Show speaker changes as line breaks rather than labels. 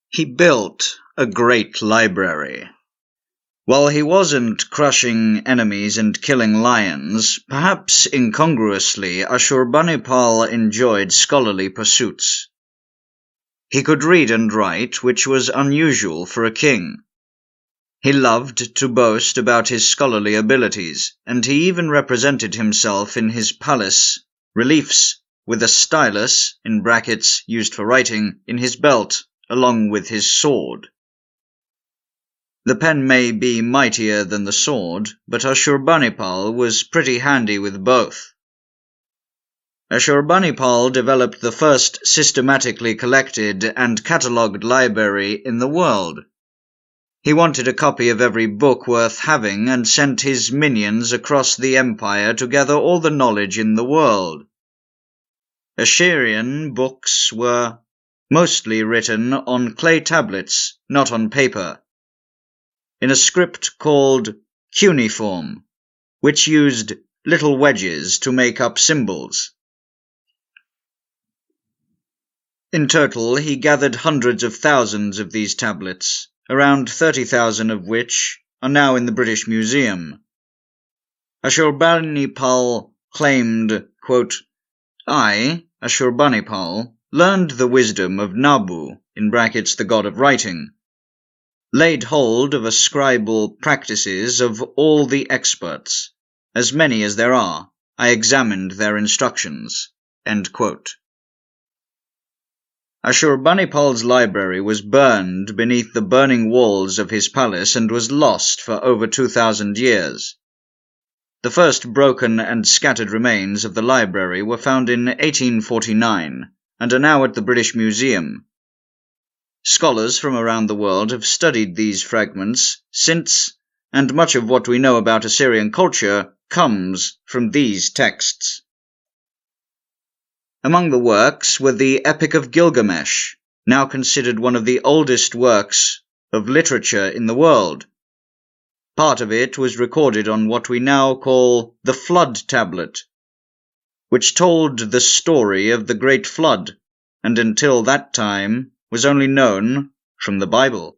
He built a great library. While he wasn't crushing enemies and killing lions, perhaps incongruously, Ashurbanipal enjoyed scholarly pursuits. He could read and write, which was unusual for a king. He loved to boast about his scholarly abilities, and he even represented himself in his palace reliefs with a stylus, in brackets used for writing, in his belt, along with his sword. The pen may be mightier than the sword, but Ashurbanipal was pretty handy with both. Ashurbanipal developed the first systematically collected and catalogued library in the world. He wanted a copy of every book worth having and sent his minions across the empire to gather all the knowledge in the world. Assyrian books were mostly written on clay tablets, not on paper, in a script called cuneiform, which used little wedges to make up symbols. In total, he gathered hundreds of thousands of these tablets, around 30,000 of which are now in the British Museum. Ashurbanipal claimed, quote, "I, Ashurbanipal, learned the wisdom of Nabu, in brackets the god of writing, laid hold of the scribal practices of all the experts, as many as there are, I examined their instructions." End quote. Ashurbanipal's library was burned beneath the burning walls of his palace and was lost for over 2,000 years. The first broken and scattered remains of the library were found in 1849 and are now at the British Museum. Scholars from around the world have studied these fragments since, and much of what we know about Assyrian culture comes from these texts. Among the works were the Epic of Gilgamesh, now considered one of the oldest works of literature in the world. Part of it was recorded on what we now call the Flood Tablet, which told the story of the Great Flood, and until that time was only known from the Bible.